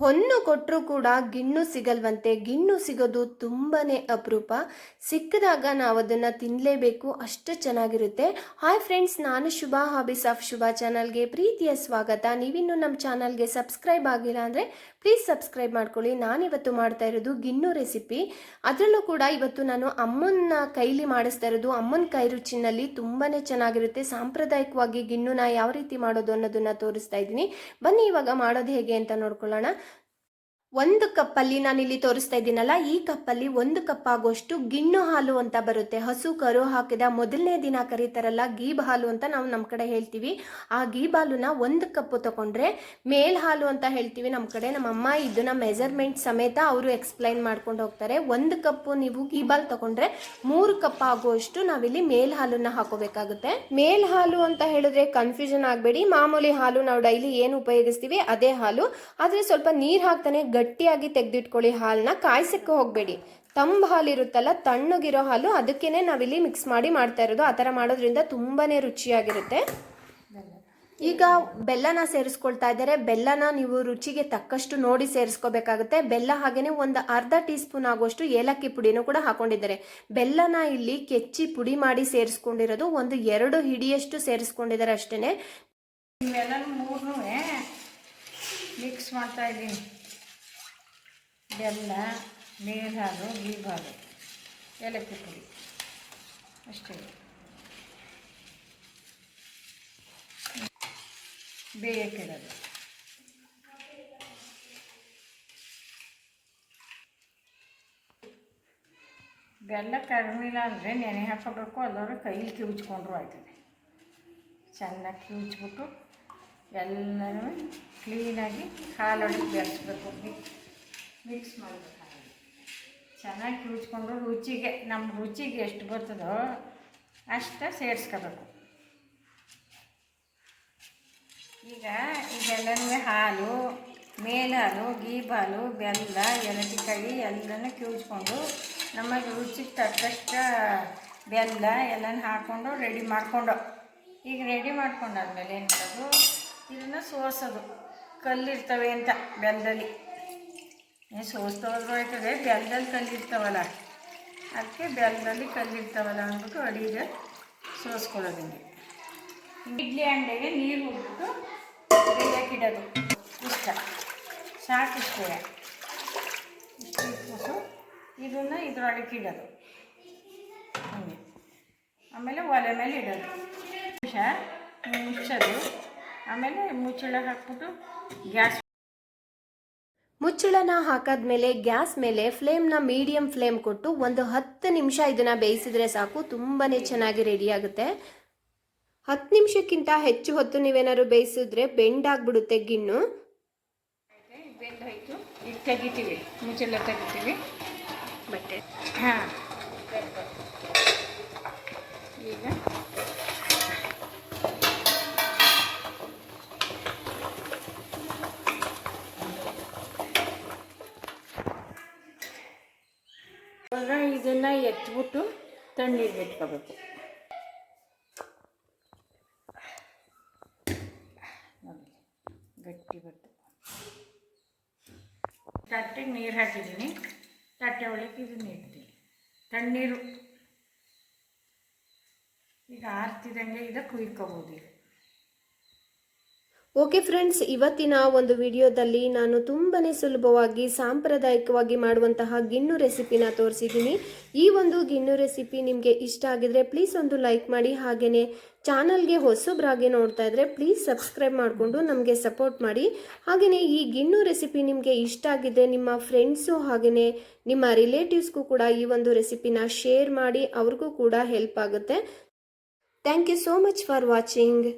ಹೊನ್ನು ಕೊಟ್ಟರೂ ಕೂಡ ಗಿಣ್ಣು ಸಿಗಲ್ವಂತೆ. ಗಿಣ್ಣು ಸಿಗೋದು ತುಂಬಾನೇ ಅಪರೂಪ. ಸಿಕ್ಕಿದಾಗ ನಾವು ಅದನ್ನು ತಿನ್ನಲೇಬೇಕು, ಅಷ್ಟು ಚೆನ್ನಾಗಿರುತ್ತೆ. ಹಾಯ್ ಫ್ರೆಂಡ್ಸ್, ನಾನು ಶುಭಾ, ಹಾಬೀಸ್ ಆಫ್ ಶುಭಾ ಚಾನಲ್ಗೆ ಪ್ರೀತಿಯ ಸ್ವಾಗತ. ನೀವಿನ್ನೂ ನಮ್ಮ ಚಾನಲ್ಗೆ ಸಬ್ಸ್ಕ್ರೈಬ್ ಆಗಿಲ್ಲ ಅಂದರೆ ಪ್ಲೀಸ್ ಸಬ್ಸ್ಕ್ರೈಬ್ ಮಾಡ್ಕೊಳ್ಳಿ. ನಾನಿವತ್ತು ಮಾಡ್ತಾ ಇರೋದು ಗಿಣ್ಣು ರೆಸಿಪಿ. ಅದರಲ್ಲೂ ಕೂಡ ಇವತ್ತು ನಾನು ಅಮ್ಮನ ಕೈಲಿ ಮಾಡಿಸ್ತಾ ಇರೋದು. ಅಮ್ಮನ ಕೈ ರುಚಿನಲ್ಲಿ ತುಂಬಾ ಚೆನ್ನಾಗಿರುತ್ತೆ. ಸಾಂಪ್ರದಾಯಿಕವಾಗಿ ಗಿಣ್ಣುನ ಯಾವ ರೀತಿ ಮಾಡೋದು ಅನ್ನೋದನ್ನು ತೋರಿಸ್ತಾ ಇದ್ದೀನಿ. ಬನ್ನಿ ಇವಾಗ ಮಾಡೋದು ಹೇಗೆ ಅಂತ ನೋಡ್ಕೊಳ್ಳೋಣ. ಒಂದು ಕಪ್ಪಲ್ಲಿ ನಾನಿಲ್ಲಿ ತೋರಿಸ್ತಾ ಇದ್ದೀನಲ್ಲ, ಈ ಕಪ್ಪಲ್ಲಿ 1 ಕಪ್ ಆಗುವಷ್ಟು ಗಿಣ್ಣು ಹಾಲು ಅಂತ ಬರುತ್ತೆ. ಹಸು ಕರು ಹಾಕಿದ ಮೊದಲನೇ ದಿನ ಕರೀತಾರಲ್ಲ, ಗೀಬ್ ಹಾಲು ಅಂತ ನಾವು ನಮ್ಮ ಕಡೆ ಹೇಳ್ತೀವಿ. ಆ ಗೀಬ್ ಹಾಲುನ 1 ಕಪ್ ತಗೊಂಡ್ರೆ ಮೇಲ್ ಹಾಲು ಅಂತ ಹೇಳ್ತೀವಿ ನಮ್ಮ ಕಡೆ. ನಮ್ಮಮ್ಮ ಇದನ್ನ ಮೆಜರ್ಮೆಂಟ್ ಸಮೇತ ಅವರು ಎಕ್ಸ್ಪ್ಲೈನ್ ಮಾಡ್ಕೊಂಡು ಹೋಗ್ತಾರೆ. 1 ಕಪ್ ನೀವು ಗೀಬ್ ಹಾಲು ತಗೊಂಡ್ರೆ 3 ಕಪ್ ಆಗುವಷ್ಟು ನಾವಿಲ್ಲಿ ಮೇಲ್ ಹಾಲನ್ನ ಹಾಕೋಬೇಕಾಗುತ್ತೆ. ಮೇಲ್ ಹಾಲು ಅಂತ ಹೇಳಿದ್ರೆ ಕನ್ಫ್ಯೂಷನ್ ಆಗಬೇಡಿ. ಮಾಮೂಲಿ ಹಾಲು ನಾವು ಡೈಲಿ ಏನು ಉಪಯೋಗಿಸ್ತೀವಿ ಅದೇ ಹಾಲು, ಆದರೆ ಸ್ವಲ್ಪ ನೀರು ಹಾಕ್ತಾನೆ ಗಟ್ಟಿಯಾಗಿ ತೆಗೆದಿಟ್ಕೊಳ್ಳಿ. ಹಾಲನ್ನ ಕಾಯಿಸಕ್ಕೆ ಹೋಗಬೇಡಿ. ತಂಬ ಹಾಲು ಇರುತ್ತಲ್ಲ, ತಣ್ಣಗಿರೋ ಹಾಲು, ಅದಕ್ಕೇನೆ ನಾವಿಲ್ಲಿ ಮಿಕ್ಸ್ ಮಾಡಿ ಮಾಡ್ತಾ ಇರೋದು. ಆ ಥರ ಮಾಡೋದ್ರಿಂದ ತುಂಬಾನೇ ರುಚಿಯಾಗಿರುತ್ತೆ. ಈಗ ಬೆಲ್ಲನ ಸೇರಿಸ್ಕೊಳ್ತಾ ಇದ್ದಾರೆ. ಬೆಲ್ಲನ ನೀವು ರುಚಿಗೆ ತಕ್ಕಷ್ಟು ನೋಡಿ ಸೇರಿಸ್ಕೋಬೇಕಾಗುತ್ತೆ. ಬೆಲ್ಲ ಹಾಗೇನೆ ಒಂದು ಅರ್ಧ ಟೀ ಸ್ಪೂನ್ ಆಗುವಷ್ಟು ಏಲಕ್ಕಿ ಪುಡಿನೂ ಕೂಡ ಹಾಕೊಂಡಿದ್ದಾರೆ. ಬೆಲ್ಲನ ಇಲ್ಲಿ ಕೆಚ್ಚಿ ಪುಡಿ ಮಾಡಿ ಸೇರಿಸ್ಕೊಂಡಿರೋದು. ಒಂದು 2 ಹಿಡಿಯಷ್ಟು ಸೇರಿಸ್ಕೊಂಡಿದ್ದಾರೆ ಅಷ್ಟೇನೆ. ಮೂರನ್ನೂ ಮಿಕ್ಸ್ ಮಾಡ್ತಾ ಇದ್ದೀನಿ. ಬೆಲ್ಲ, ಮೇಲ್ ಹಾಲು, ಗೀಬ್ ಹಾಲು, ಏಲಕ್ಕಿ ಪುಡಿ ಅಷ್ಟೇ. ಬೇಯಕ್ಕಿಡೋದು. ಬೆಲ್ಲ ಕಡಿಮಿಲ್ಲ ಅಂದರೆ ನೆನೆ ಹಾಕೋಬೇಕು. ಅಲ್ಲವ್ರೆ ಕೈಲಿ ಕಿವುಚ್ಕೊಂಡ್ರು ಆಯ್ತದೆ. ಚೆನ್ನಾಗಿ ಕಿವುಚ್ಬಿಟ್ಟು ಎಲ್ಲನೂ ಕ್ಲೀನಾಗಿ ಹಾಲೊಳಗೆ ಬೆರೆಸ್ಬೇಕು. ಮಿಕ್ಸ್ ಮಾಡಬೇಕು. ಚೆನ್ನಾಗಿ ಕಿವುಚ್ಕೊಂಡು ರುಚಿಗೆ, ನಮ್ಮ ರುಚಿಗೆ ಎಷ್ಟು ಬರ್ತದೋ ಅಷ್ಟು ಸೇರಿಸ್ಕೋಬೇಕು. ಈಗ ಇದೆಲ್ಲನೂ ಹಾಲು, ಮೇಲಾಲು, ಗೀಬ್ ಹಾಲು, ಬೆಲ್ಲ, ಏಲಕ್ಕಿಕಾಯಿ ಎಲ್ಲನೂ ಕಿವುಚ್ಕೊಂಡು ನಮಗೆ ರುಚಿಗೆ ತಕ್ಕಷ್ಟು ಬೆಲ್ಲ ಎಲ್ಲನೂ ಹಾಕ್ಕೊಂಡು ರೆಡಿ ಮಾಡಿಕೊಂಡು, ಈಗ ರೆಡಿ ಮಾಡ್ಕೊಂಡಾದ್ಮೇಲೆ ಏನು ಮಾಡೋದು, ಇದನ್ನು ಸೋಸೋದು. ಕಲ್ಲಿರ್ತವೆ ಅಂತ ಬೆಲ್ಲದಲ್ಲಿ ಸೋಸ್ತೋದ್ರೂ ಆಯ್ತದೆ. ಬೆಲ್ಲದಲ್ಲಿ ಕಲ್ಲಿರ್ತಾವಲ್ಲ, ಅದಕ್ಕೆ ಬೆಲ್ಲದಲ್ಲಿ ಕಲ್ಲಿರ್ತಾವಲ್ಲ ಅಂದ್ಬಿಟ್ಟು ಅಡಿಗೆ ಸೋಸ್ಕೊಳ್ಳೋದು. ಹಿಂಗೆ ಇಡ್ಲಿ ಅಂಡೆಗೆ ನೀರು ಹುಡ್ಬಿಟ್ಟು ಬೇಯಕ್ಕಿಡೋದು. ಇಷ್ಟ ಸಾಕಿಷ್ಟೇ. ಇಷ್ಟು ಇಟ್ಬಿಟ್ಟು ಇದನ್ನು ಇದ್ರೊಳಗೆ ಇಡೋದು. ಹಂಗೆ ಆಮೇಲೆ ಒಲೆ ಮೇಲೆ ಇಡೋದು. ಮುಚ್ಚೋದು. ಆಮೇಲೆ ಮುಚ್ಚಳ ಹಾಕ್ಬಿಟ್ಟು ಗ್ಯಾಸ್ ಮುಚ್ಚಳನ ಹಾಕಾದ್ಮೇಲೆ ಗ್ಯಾಸ್ ಮೇಲೆ ಫ್ಲೇಮ್ನ ಮೀಡಿಯಂ ಫ್ಲೇಮ್ ಕೊಟ್ಟು ಒಂದು 10 ನಿಮಿಷ ಇದನ್ನು ಬೇಯಿಸಿದ್ರೆ ಸಾಕು. ತುಂಬಾ ಚೆನ್ನಾಗಿ ರೆಡಿ ಆಗುತ್ತೆ. 10 ನಿಮಿಷಕ್ಕಿಂತ ಹೆಚ್ಚು ಹೊತ್ತು ನೀವೇನಾದ್ರು ಬೇಯಿಸಿದ್ರೆ ಬೆಂಡಾಗ್ಬಿಡುತ್ತೆ ಗಿಣ್ಣು. ಬೆಂದಾಯಿತು. ಈಗ ತೆಗಿತೀವಿ, ಮುಚ್ಚಳ ತೆಗಿತೀವಿ ಬಟ್ಟೆ. ಹಾಂ, ಈಗ ಇದನ್ನು ಎತ್ಬಿಟ್ಟು ತಣ್ಣೀರಿಗೆ ಇಟ್ಕೋಬೇಕು. ನೋಡಿ ಗಟ್ಟಿ ಬರ್ತದೆ. ತಟ್ಟೆಗೆ ನೀರು ಹಾಕಿದ್ದೀನಿ. ತಟ್ಟೆ ಒಳಗೆ ಇದನ್ನು ಇಡ್ತೀನಿ. ತಣ್ಣೀರು ಈಗ ಆರ್ತಿದಂಗೆ ಇದು ಕುಯ್ಕೋಬೋದು. ಓಕೆ ಫ್ರೆಂಡ್ಸ್, ಇವತ್ತಿನ ಒಂದು ವಿಡಿಯೋದಲ್ಲಿ ನಾನು ತುಂಬಾ ಸುಲಭವಾಗಿ ಸಾಂಪ್ರದಾಯಿಕವಾಗಿ ಮಾಡುವಂತಹ ಗಿಣ್ಣು ರೆಸಿಪಿನ ತೋರಿಸಿದ್ದೀನಿ. ಈ ಒಂದು ಗಿಣ್ಣು ರೆಸಿಪಿ ನಿಮಗೆ ಇಷ್ಟ ಆಗಿದ್ರೆ ಪ್ಲೀಸ್ ಒಂದು ಲೈಕ್ ಮಾಡಿ. ಹಾಗೆಯೇ ಚಾನಲ್ಗೆ ಹೊಸಬ್ರಾಗಿ ನೋಡ್ತಾ ಇದ್ದರೆ ಪ್ಲೀಸ್ ಸಬ್ಸ್ಕ್ರೈಬ್ ಮಾಡಿಕೊಂಡು ನಮಗೆ ಸಪೋರ್ಟ್ ಮಾಡಿ. ಹಾಗೆಯೇ ಈ ಗಿಣ್ಣು ರೆಸಿಪಿ ನಿಮಗೆ ಇಷ್ಟ ಆಗಿದೆ, ನಿಮ್ಮ ಫ್ರೆಂಡ್ಸು ಹಾಗೆಯೇ ನಿಮ್ಮ ರಿಲೇಟಿವ್ಸ್ಗೂ ಕೂಡ ಈ ಒಂದು ರೆಸಿಪಿನ ಶೇರ್ ಮಾಡಿ. ಅವ್ರಿಗೂ ಕೂಡ ಹೆಲ್ಪ್ ಆಗುತ್ತೆ. Thank you so much for watching.